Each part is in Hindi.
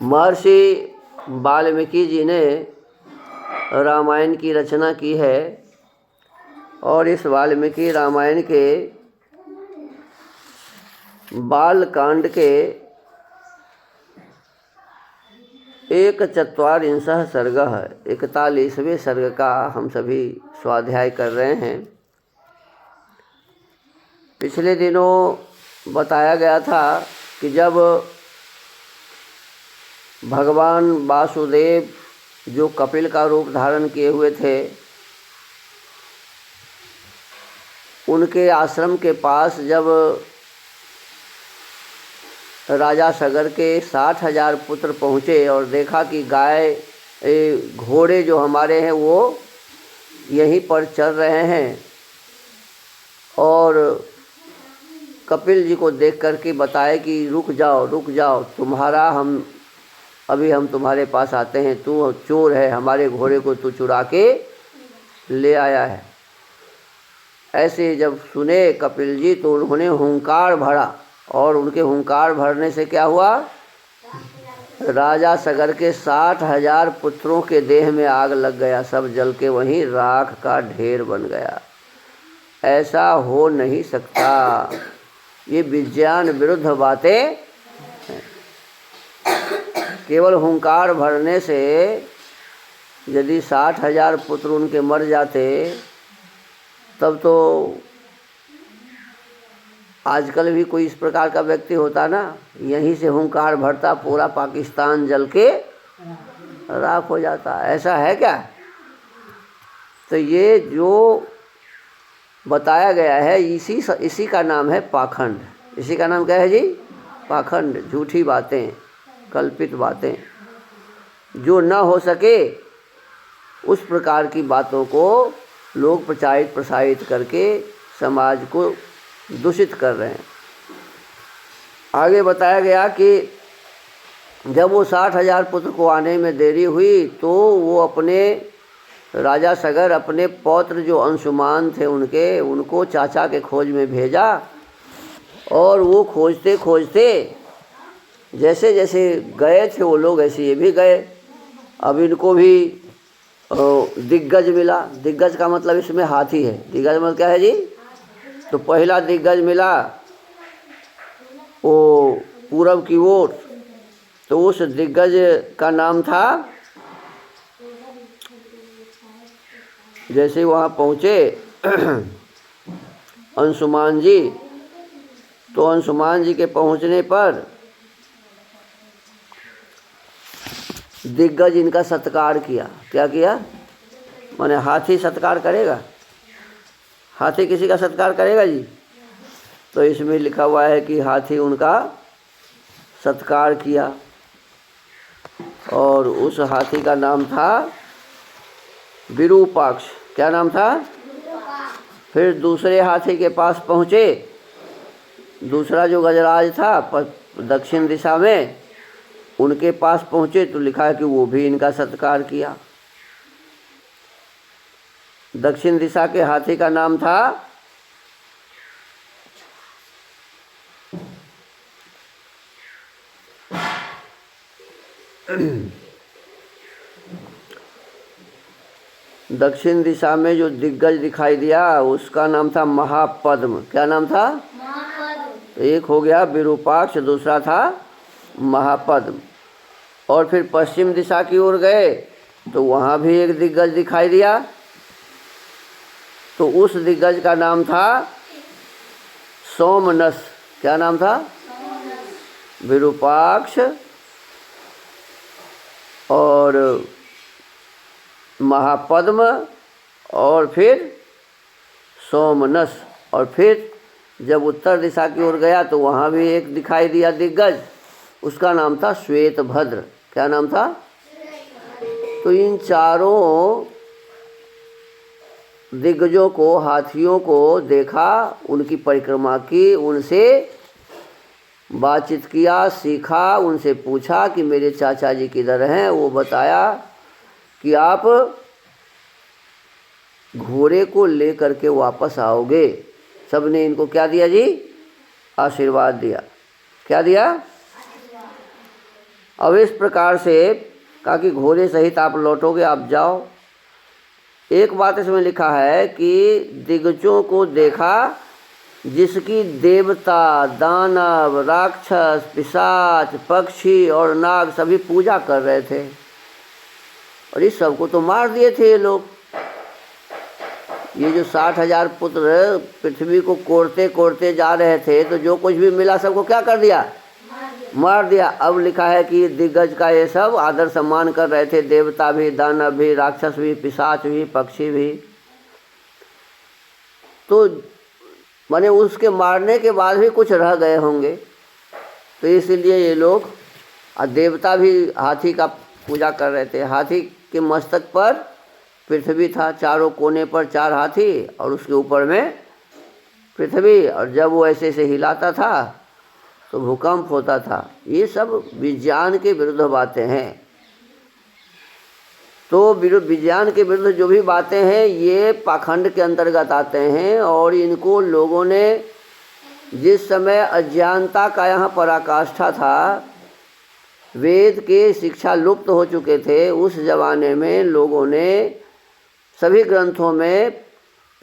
महर्षि वाल्मीकि जी ने रामायण की रचना की है और इस वाल्मीकि रामायण के बाल कांड के 41 सर्गः 41वें सर्ग का हम सभी स्वाध्याय कर रहे हैं। पिछले दिनों बताया गया था कि जब भगवान वासुदेव जो कपिल का रूप धारण किए हुए थे, उनके आश्रम के पास जब राजा सगर के 60,000 पुत्र पहुँचे और देखा कि गाय घोड़े जो हमारे हैं वो यहीं पर चल रहे हैं, और कपिल जी को देख कर के बताए कि रुक जाओ, तुम्हारा हम तुम्हारे पास आते हैं, तू चोर है, हमारे घोड़े को तू चुरा के ले आया है। ऐसे जब सुने कपिल जी तो उन्होंने हुंकार भरा, और उनके हुंकार भरने से क्या हुआ, राजा सगर के 60,000 पुत्रों के देह में आग लग गया, सब जल के वहीं राख का ढेर बन गया। ऐसा हो नहीं सकता, ये विज्ञान विरुद्ध बातें। केवल हुंकार भरने से यदि 60,000 पुत्र उनके मर जाते, तब तो आजकल भी कोई इस प्रकार का व्यक्ति होता ना, यहीं से हुंकार भरता, पूरा पाकिस्तान जल के राख हो जाता। ऐसा है क्या? तो ये जो बताया गया है, इसी का नाम है पाखंड। इसी का नाम क्या है जी? पाखंड। झूठी बातें, कल्पित बातें, जो न हो सके उस प्रकार की बातों को लोग प्रसारित करके समाज को दूषित कर रहे हैं। आगे बताया गया कि जब वो 60,000 पुत्र को आने में देरी हुई तो वो अपने राजा सगर अपने पौत्र जो अंशुमान थे उनको चाचा के खोज में भेजा, और वो खोजते खोजते जैसे जैसे गए थे वो लोग, ऐसे ये भी गए। अब इनको भी दिग्गज मिला। दिग्गज का मतलब इसमें हाथी है। दिग्गज मतलब क्या है जी? तो पहला दिग्गज मिला वो पूरब की ओर, तो उस दिग्गज का नाम था, जैसे वहाँ पहुँचे अंशुमान जी, तो अंशुमान जी के पहुँचने पर दिग्गज इनका सत्कार किया। क्या किया? माने हाथी सत्कार करेगा? हाथी किसी का सत्कार करेगा जी? तो इसमें लिखा हुआ है कि हाथी उनका सत्कार किया, और उस हाथी का नाम था विरूपाक्ष। क्या नाम था? फिर दूसरे हाथी के पास पहुँचे, दूसरा जो गजराज था दक्षिण दिशा में, उनके पास पहुँचे तो लिखा है कि वो भी इनका सत्कार किया। दक्षिण दिशा के हाथी का नाम था दक्षिण दिशा में जो दिग्गज दिखाई दिया उसका नाम था महापद्म। क्या नाम था? तो एक हो गया विरूपाक्ष, दूसरा था महापद्म। और फिर पश्चिम दिशा की ओर गए तो वहाँ भी एक दिग्गज दिखाई दिया, तो उस दिग्गज का नाम था सोमनस। क्या नाम था? विरूपाक्ष और महापद्म और फिर सोमनस। और फिर जब उत्तर दिशा की ओर गया तो वहाँ भी एक दिखाई दिया दिग्गज, उसका नाम था श्वेतभद्र। क्या नाम था? तो इन चारों दिग्गजों को, हाथियों को देखा, उनकी परिक्रमा की, उनसे बातचीत किया, सीखा, उनसे पूछा कि मेरे चाचा जी किधर हैं। वो बताया कि आप घोड़े को लेकर के वापस आओगे। सबने इनको क्या दिया जी? आशीर्वाद दिया। क्या दिया? अब इस प्रकार से कहा कि घोड़े सहित आप लौटोगे, आप जाओ। एक बात इसमें लिखा है कि दिग्गजों को देखा जिसकी देवता, दानव, राक्षस, पिशाच, पक्षी और नाग सभी पूजा कर रहे थे, और इस सबको तो मार दिए थे ये लोग। ये जो 60,000 पुत्र पृथ्वी को कोड़ते कोड़ते जा रहे थे, तो जो कुछ भी मिला सबको क्या कर दिया? मार दिया। अब लिखा है कि दिग्गज का ये सब आदर सम्मान कर रहे थे, देवता भी, दानव भी, राक्षस भी, पिशाच भी, पक्षी भी। तो माने उसके मारने के बाद भी कुछ रह गए होंगे, तो इसलिए ये लोग, देवता भी हाथी का पूजा कर रहे थे। हाथी के मस्तक पर पृथ्वी था, चारों कोने पर 4 हाथी और उसके ऊपर में पृथ्वी, और जब वो ऐसे से हिलाता था तो भूकंप होता था। ये सब विज्ञान के विरुद्ध बातें हैं। तो विज्ञान के विरुद्ध जो भी बातें हैं ये पाखंड के अंतर्गत आते हैं, और इनको लोगों ने, जिस समय अज्ञानता का यहाँ पराकाष्ठा था, वेद के शिक्षा लुप्त हो चुके थे, उस जमाने में लोगों ने सभी ग्रंथों में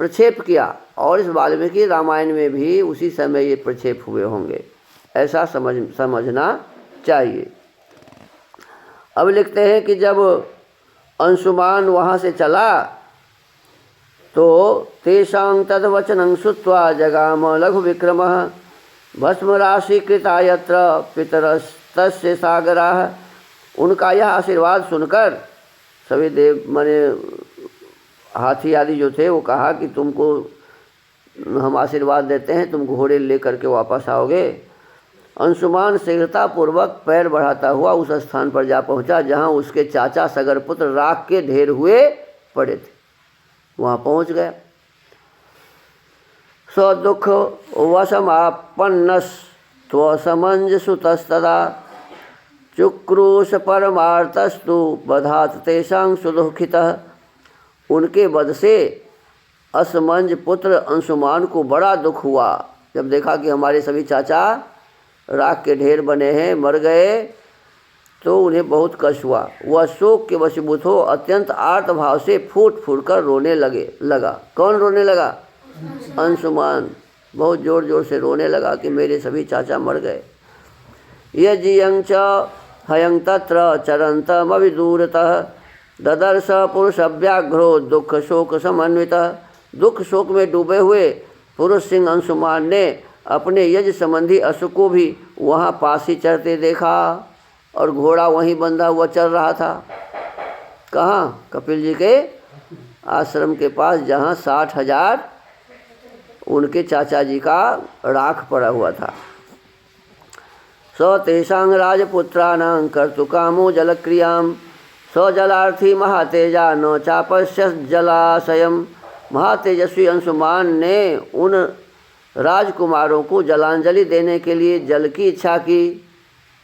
प्रक्षेप किया, और इस वाल्मीकि रामायण में भी उसी समय ये प्रक्षेप हुए होंगे, ऐसा समझना चाहिए। अब लिखते हैं कि जब अंशुमान वहाँ से चला तो तेषां तद्वचनं श्रुत्वा जगाम लघु विक्रमः भस्म राशि कृता यत्र पितरस्तस्य सागराः। उनका यह आशीर्वाद सुनकर सभी देव माने हाथी आदि जो थे वो कहा कि तुमको हम आशीर्वाद देते हैं, तुम घोड़े लेकर के वापस आओगे। अंशुमान शीघ्रतापूर्वक पैर बढ़ाता हुआ उस स्थान पर जा पहुंचा जहां उसके चाचा सगरपुत्र राख के ढेर हुए पड़े थे। वहां पहुंच गया। स दुख वशमापन्नस त्वसमंजसुतस्तदा चुक्रोश परमार्थस्तु बधात तेषां सुदुःखितः। उनके वध से असमंज पुत्र अंशुमान को बड़ा दुख हुआ। जब देखा कि हमारे सभी चाचा राख के ढेर बने हैं, मर गए, तो उन्हें बहुत कष्ट हुआ। वह शोक के वशीभूत हो अत्यंत आर्त भाव से फूट फूट कर रोने लगा। कौन रोने लगा? अंशुमान बहुत जोर जोर से रोने लगा कि मेरे सभी चाचा मर गए। यजियं च हयं तत्र चरन्तमविदूरतः ददर्श पुरुष व्याघ्रो दुख शोक समन्वितः। दुख शोक में डूबे हुए पुरुष सिंह अंशुमान ने अपने यज संबंधी अश्व को भी वहाँ पास ही चरते देखा, और घोड़ा वहीं बंधा हुआ चल रहा था। कहाँ? कपिल जी के आश्रम के पास, जहाँ 60,000 उनके चाचा जी का राख पड़ा हुआ था। स तेषां राजपुत्राणां कर्तुकामो जलक्रियां स जलार्थी महातेजा न चापश्यत् जलाशयम्। महातेजस्वी अंशुमान ने उन राजकुमारों को जलांजलि देने के लिए जल की इच्छा की।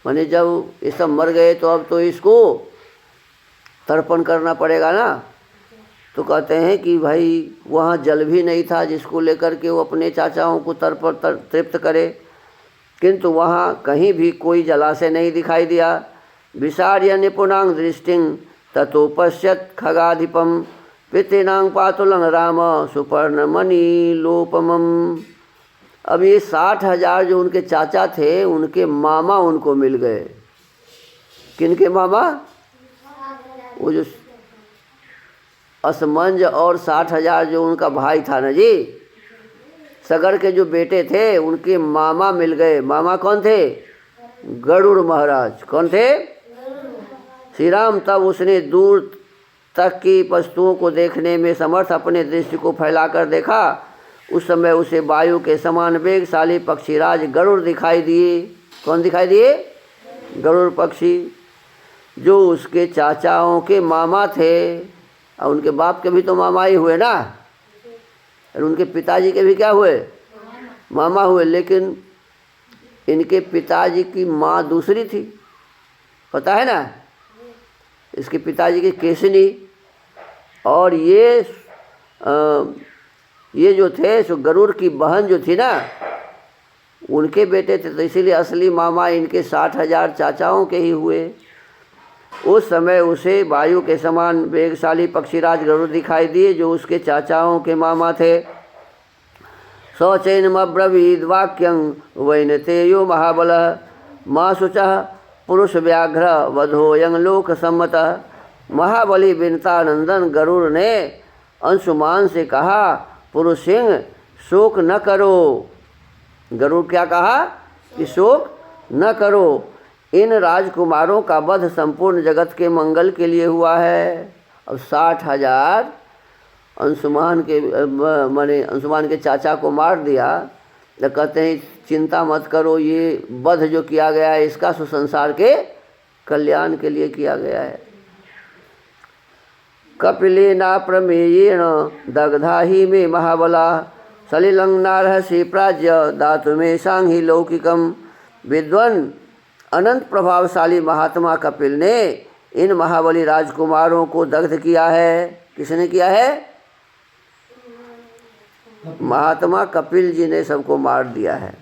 माने जब ये सब मर गए तो अब तो इसको तर्पण करना पड़ेगा ना। तो कहते हैं कि भाई वहाँ जल भी नहीं था जिसको लेकर के वो अपने चाचाओं को तृप्त करे, किंतु वहाँ कहीं भी कोई जलाशय नहीं दिखाई दिया। विसार्य निपुणांग दृष्टिं ततोपश्यत् खगाधिपम पितॄणां पातुलं राम सुपर्णमणिलोपमम्। अब ये 60,000 जो उनके चाचा थे, उनके मामा उनको मिल गए। किनके मामा? वो जो असमंज और 60,000 जो उनका भाई था ना जी, सगर के जो बेटे थे, उनके मामा मिल गए। मामा कौन थे? गरुड़ महाराज। कौन थे? श्री राम। तब उसने दूर तक की वस्तुओं को देखने में समर्थ अपने दृष्टि को फैलाकर देखा। उस समय उसे वायु के समान वेगशाली पक्षीराज गरुड़ दिखाई दिए। कौन दिखाई दिए? गरुड़ पक्षी, जो उसके चाचाओं के मामा थे। और उनके बाप के भी तो मामा ही हुए ना, और उनके पिताजी के भी क्या हुए? मामा हुए। लेकिन इनके पिताजी की माँ दूसरी थी, पता है ना? इसके पिताजी की केसनी, और ये जो थे सो गरुड़ की बहन जो थी ना, उनके बेटे थे, तो इसीलिए असली मामा इनके 60,000 चाचाओं के ही हुए। उस समय उसे वायु के समान वेगशाली पक्षीराज गरुड़ दिखाई दिए, जो उसके चाचाओं के मामा थे। सौचैनमब्रवीद वाक्यं वैनतेयो महाबल माँ शुचः पुरुष व्याघ्र वधोयं लोक सम्मत। महाबली विनता नंदन गरुड़ ने अंशुमान से कहा, पुरुष सिंह शोक न करो। गरुड़ क्या कहा कि शोक न करो, इन राजकुमारों का वध संपूर्ण जगत के मंगल के लिए हुआ है। अब 60,000 अंशुमान के चाचा को मार दिया, तो कहते हैं चिंता मत करो, ये वध जो किया गया है इसका सुसंसार के कल्याण के लिए किया गया है। कपिलेना प्रमेयेण दग्धा ही में महाबला सलिलं नारहसि प्राज्य दातु में सांहि लौकिकम। विद्वान अनंत प्रभावशाली महात्मा कपिल ने इन महाबली राजकुमारों को दग्ध किया है। किसने किया है? महात्मा कपिल जी ने सबको मार दिया है।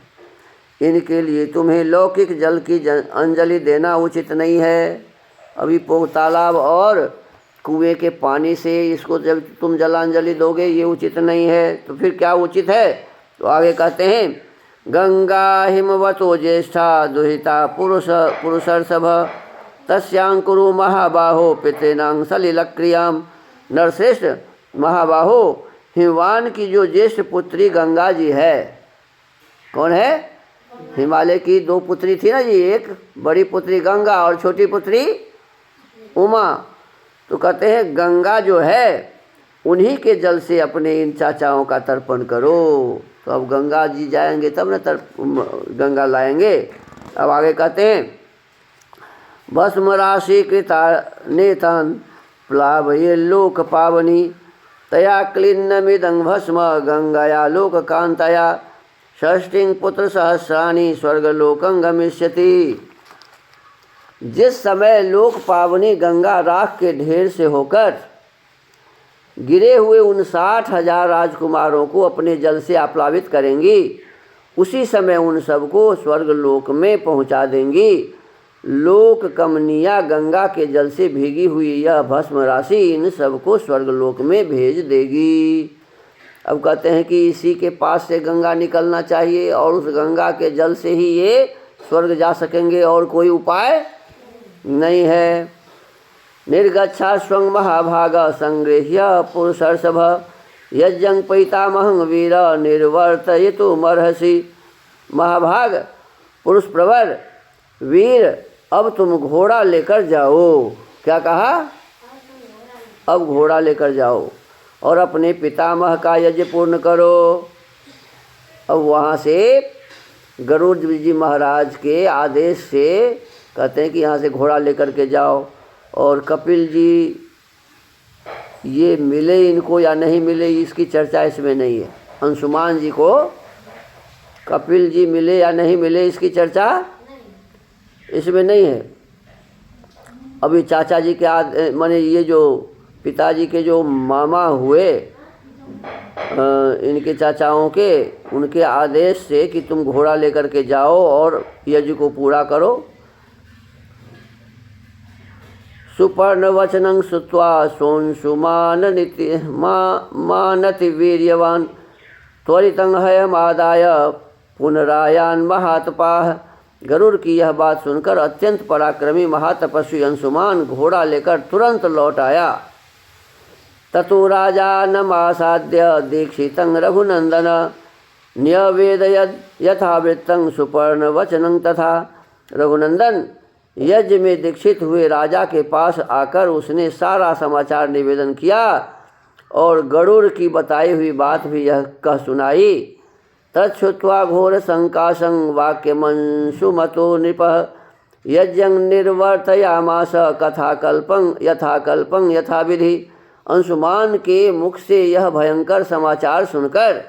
इनके लिए तुम्हें लौकिक जल की अंजलि देना उचित नहीं है। अभी तालाब और कुएं के पानी से इसको जब तुम जलांजलि दोगे ये उचित नहीं है, तो फिर क्या उचित है? तो आगे कहते हैं, गंगा हिमवतो ज्येष्ठा दुहिता पुरुषर्षभ तस्यांकुरु महाबाहो पितॄणां सलिलक्रियाम। नरश्रेष्ठ महाबाहो, हिमवान की जो ज्येष्ठ पुत्री गंगा जी है, कौन है? हिमालय की 2 पुत्री थी ना जी, एक बड़ी पुत्री गंगा और छोटी पुत्री उमा। तो कहते हैं गंगा जो है उन्हीं के जल से अपने इन चाचाओं का तर्पण करो। तो अब गंगा जी जाएंगे तब न गंगा लाएंगे। अब आगे कहते हैं, भस्म राशि कृता नेतान प्लावये लोक पावनी तया क्लिन्नमिदं भस्म गंगाया लोक कांतया षष्टिं पुत्र सहस्राणि स्वर्गलोकं गमिष्यति। जिस समय लोक पावनी गंगा राख के ढेर से होकर गिरे हुए उन 60,000 राजकुमारों को अपने जल से आप्लावित करेंगी, उसी समय उन सबको स्वर्गलोक में पहुंचा देंगी। लोक कमनिया गंगा के जल से भीगी हुई यह भस्म राशि इन सबको स्वर्गलोक में भेज देगी। अब कहते हैं कि इसी के पास से गंगा निकलना चाहिए और उस गंगा के जल से ही ये स्वर्ग जा सकेंगे, और कोई उपाय नहीं है। निर्गच्छा स्वं महाभाग संगृह्य पुरुषर्षभ यज्ञं पैतामहं वीर निर्वर्तयितुमर्हसि। महाभाग पुरुष प्रवर वीर, अब तुम घोड़ा लेकर जाओ। क्या कहा? अब घोड़ा लेकर जाओ और अपने पितामह का यज्ञ पूर्ण करो। अब वहाँ से गरुड़ जी महाराज के आदेश से कहते हैं कि यहाँ से घोड़ा लेकर के जाओ। और कपिल जी ये मिले इनको या नहीं मिले इसकी चर्चा इसमें नहीं है। अंशुमान जी को कपिल जी मिले या नहीं मिले इसकी चर्चा इसमें नहीं है। अभी चाचा जी के माने ये जो पिताजी के जो मामा हुए इनके चाचाओं के, उनके आदेश से कि तुम घोड़ा लेकर के जाओ और यज्ञ को पूरा करो। सुपर्ण वचनं श्रुत्वा सोऽंशुमानति वीर्यवान् त्वरितं हयमादाय पुनरायान महातपाः। गरुड़ की यह बात सुनकर अत्यंत पराक्रमी महातपस्वी अंशुमान घोड़ा लेकर तुरंत लौट आया। ततो राजानमासाद्य दीक्षितं रघुनंदन न्यवेदयद यथावृत्तं सुपर्ण वचनं तथा। रघुनंदन यज्ञ में दीक्षित हुए राजा के पास आकर उसने सारा समाचार निवेदन किया और गरुड़ की बताई हुई बात भी यह कह सुनाई। तच्छ्रुत्वा घोर संकाशं वाक्यमंशुमतो नृपः यज्ञं निर्वर्तयामास कथाकल्पं यथाकल्पं यथाविधि। अंशुमान के मुख से यह भयंकर समाचार सुनकर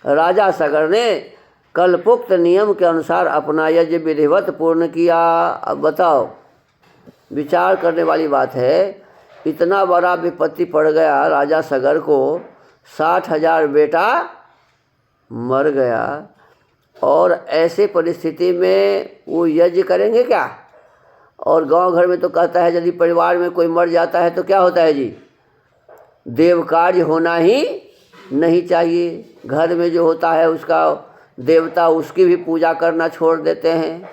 राजा सगर ने कल्पोक्त नियम के अनुसार अपना यज्ञ विधिवत पूर्ण किया। अब बताओ, विचार करने वाली बात है। इतना बड़ा विपत्ति पड़ गया राजा सगर को, 60,000 बेटा मर गया और ऐसे परिस्थिति में वो यज्ञ करेंगे क्या? और गांव घर में तो कहता है यदि परिवार में कोई मर जाता है तो क्या होता है जी, देव कार्य होना ही नहीं चाहिए। घर में जो होता है उसका देवता, उसकी भी पूजा करना छोड़ देते हैं।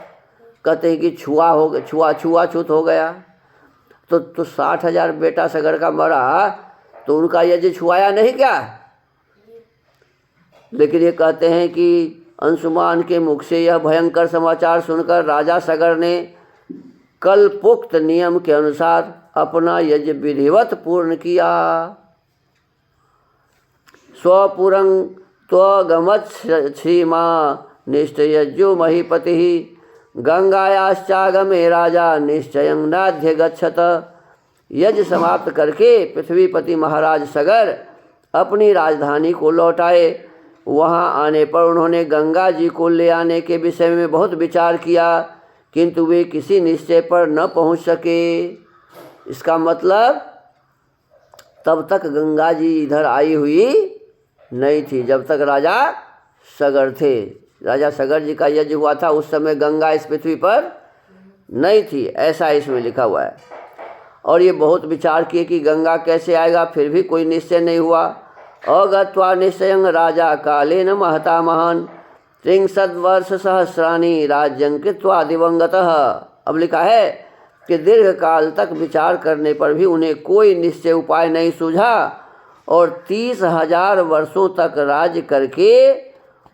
कहते हैं कि छुआछूत हो गया। तो 60,000 बेटा सगर का मरा तो उनका यज्ञ छुआया नहीं क्या? लेकिन ये कहते हैं कि अंशुमान के मुख से यह भयंकर समाचार सुनकर राजा सगर ने कल्पोक्त नियम के अनुसार अपना यज्ञ विधिवत पूर्ण किया। स्वपुरं त्वगमच्छ्रीमा निश्चयज्ञो महीपति गंगायाश्चागमे राजा निश्चयं नाध्य गच्छत। यज्ञ समाप्त करके पृथ्वीपति महाराज सगर अपनी राजधानी को लौट आए। वहाँ आने पर उन्होंने गंगा जी को ले आने के विषय में बहुत विचार किया, किंतु वे किसी निश्चय पर न पहुँच सके। इसका मतलब तब तक गंगा जी इधर आई हुई नहीं थी जब तक राजा सगर थे। राजा सगर जी का यज्ञ हुआ था, उस समय गंगा इस पृथ्वी पर नहीं थी, ऐसा इसमें लिखा हुआ है। और ये बहुत विचार किए कि गंगा कैसे आएगा, फिर भी कोई निश्चय नहीं हुआ। अगत्वा निश्चयं राजा कालेन महता महान 63 वर्ष सहस्राणि राज्यं कृत्वा दिवंगतः। अब लिखा है कि दीर्घ काल तक विचार करने पर भी उन्हें कोई निश्चय उपाय नहीं सूझा और 30,000 वर्षों तक राज्य करके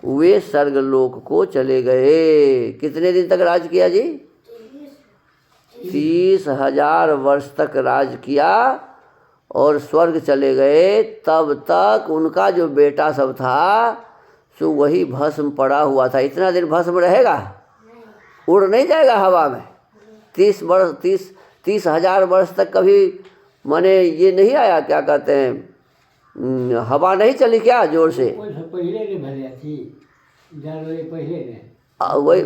वे स्वर्गलोक को चले गए। कितने दिन तक राज किया जी? 30,000 वर्ष तक राज किया और स्वर्ग चले गए। तब तक उनका जो बेटा सब था सो वही भस्म पड़ा हुआ था। इतना दिन भस्म रहेगा? उड़ नहीं जाएगा हवा में? 30,000 वर्ष तक कभी माने ये नहीं आया, क्या कहते हैं, हवा नहीं चली क्या जोर से? वही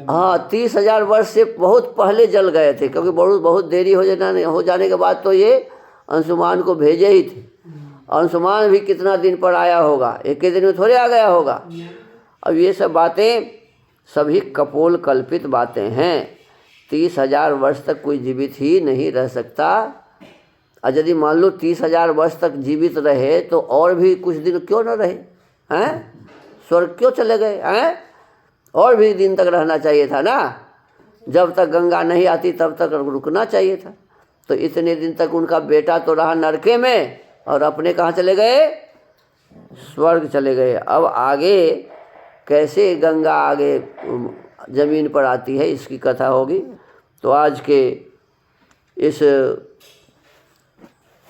हाँ, 30,000 वर्ष से बहुत पहले जल गए थे, क्योंकि बहुत देरी हो जाने के बाद तो ये अंशुमान को भेजे ही थे। अंशुमान भी कितना दिन पर आया होगा, एक ही दिन में थोड़े आ गया होगा। अब ये सब बातें सभी कपोल कल्पित बातें हैं। 30,000 वर्ष तक कोई जीवित ही नहीं रह सकता। और यदि मान लो 30,000 वर्ष तक जीवित रहे तो और भी कुछ दिन क्यों न रहे हैं? स्वर्ग क्यों चले गए हैं? और भी दिन तक रहना चाहिए था ना। जब तक गंगा नहीं आती तब तक रुकना चाहिए था। तो इतने दिन तक उनका बेटा तो रहा नरके में और अपने कहाँ चले गए? स्वर्ग चले गए। अब आगे कैसे गंगा आगे जमीन पर आती है इसकी कथा होगी। तो आज के इस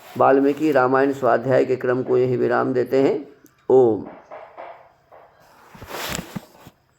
वाल्मीकि रामायण स्वाध्याय के क्रम को यही विराम देते हैं। ओम।